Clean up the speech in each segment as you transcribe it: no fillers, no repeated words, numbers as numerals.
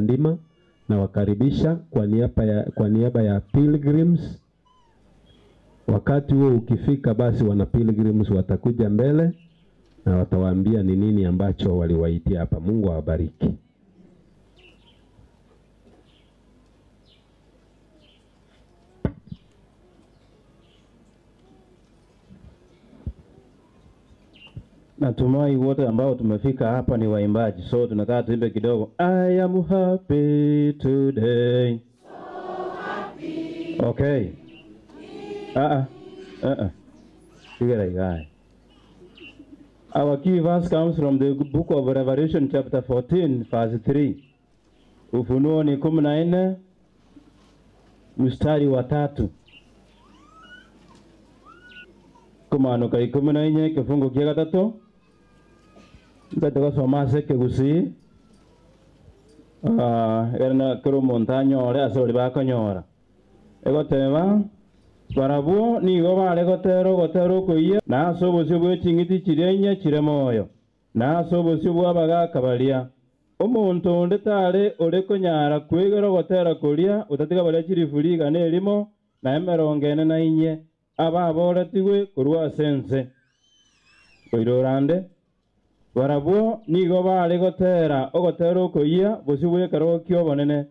Ndima na wakaribisha kwa niaba ya pilgrims. Wakati huo ukifika, basi wana pilgrims watakuja mbele na watawaambia ni nini ambacho waliwaitia hapa. Mungu awabariki. Natumai wote ambao tumefika hapa ni waimbaji. So tunataka tuimbe kidogo. I am happy today. So happy. Okay. Our key verse comes from the book of Revelation chapter 14 verse 3. Ufunuo ni 14 mstari wa 3. Kumanuka 14 kifungu kia 3. Ndatoka soma seke gusi. Erna kero montaño ore asori bakonyora. Egoteba barabuo nigo bare gotero koiye na sobosyo bwe chingiti chirenya chiremoyo na sobosyo bwa bagakabalia omuntu onde tare ore konyara kwegero gotera koria utatiga bare chirifuriga nerimo na emerongene na inye ababoratigwe kurwa sense koirorande barabuo nigo bare gotera ogotero koiya bosyo bwe karo kyobonene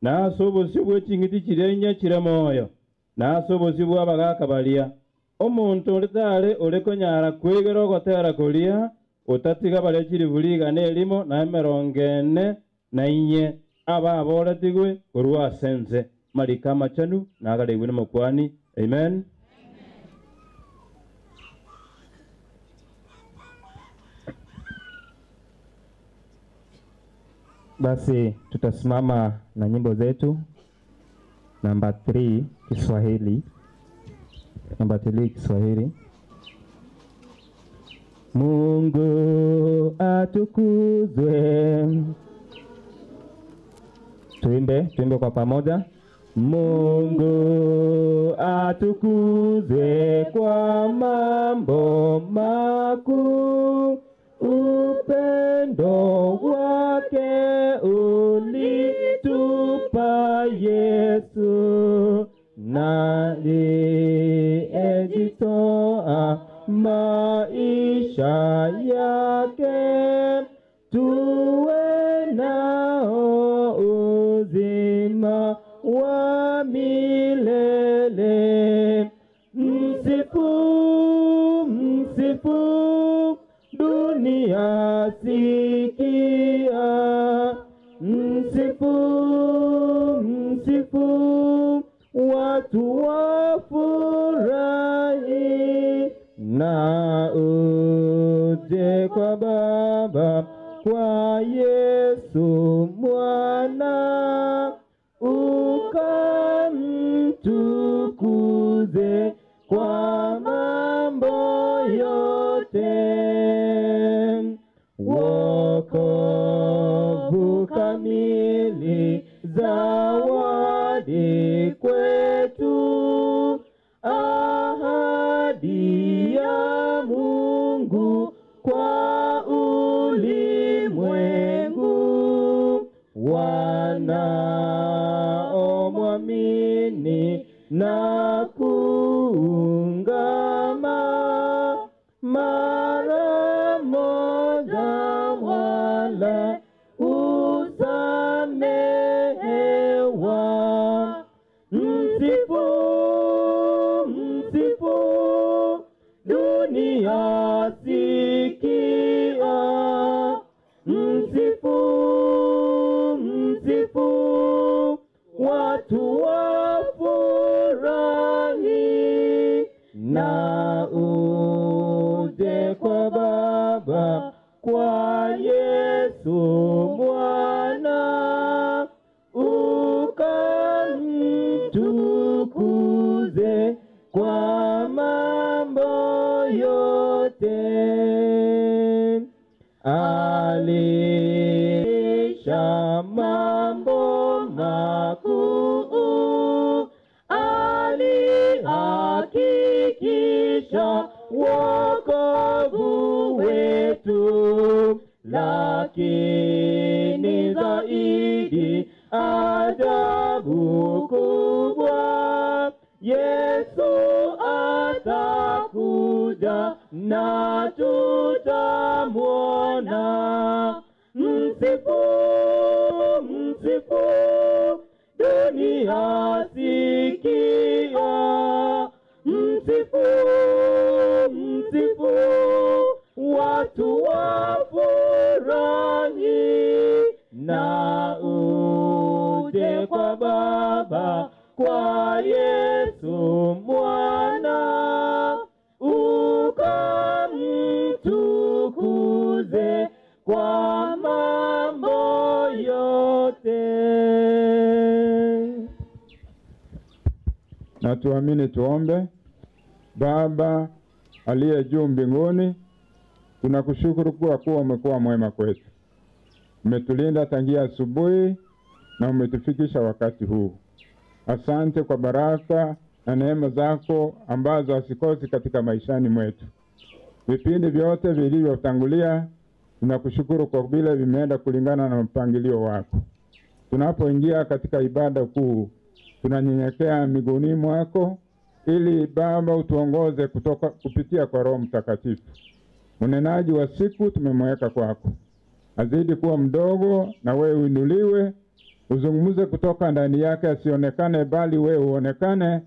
na sobosyo bwe chingiti chirenya chiremoyo na sobosyo bwa bagakabalia omuntu onde ore konyara kwegero gotera koria utatiga bare chirifuriga nerimo na emerongene na inye ababoratigwe kurwa sense marika machanu na agarewe na mukwani. Amen. Basi tutasimama na nyimbo zetu. Namba 3 Kiswahili. Namba 3 Kiswahili. Mungu atukuzwe. Tuimbe kwa pamoja. Mungu atukuzwe kwa mambo makuu. Upendo wake ulitupa Yesu, na aliyejitoa maisha yake tuwe nao uzima wa milele. Msifu dunia sikia, msifu watu wafurahi, na uje kwa Baba, kwa Yesu mwana, ukamtukuze kwa mambo yote. Wokovu kamili zawadi kwetu, ahadi ya Mungu kwa ulimwengu. Wanaomwamini na kuungama mara moja wala usamehewa. Msifu dunia sikia, msifu watu wafurahi, na uje kwa Baba, kwa Yesu mwana, ukamtukuze kwa mambo yote. Alisha mambo makuu, alihakikisha wokovu wetu, lakini zaidi ajabu kubwa. Yesu atakuja na tutamwona. Msifu, msifu, dunia sikia. Msifu, msifu, watu wafurahi. Na uje kwa Baba, kwa Yesu mwana, ukamtukuze kwa mambo yote. Na tuamini tuombe. Baba aliye juu mbinguni, tunakushukuru kuwa umekuwa mwema kwetu. Umetulinda tangia asubuhi na umetufikisha wakati huu. Asante kwa baraka na neema zako ambazo hasikosi katika maishani mwetu. Vipindi vyote vilivyotangulia, tunakushukuru kwa vile vimeenda kulingana na mpangilio wako. Tunapoingia katika ibada kuu, tunanyenyekea miguuni mwako ili Baba utuongoze kupitia kwa Roho Mtakatifu. Mnenaji wa siku tumemweka kwako. Azidi kuwa mdogo na wewe uinuliwe, uzungumuze kutoka ndani yake, asionekane bali wewe uonekane,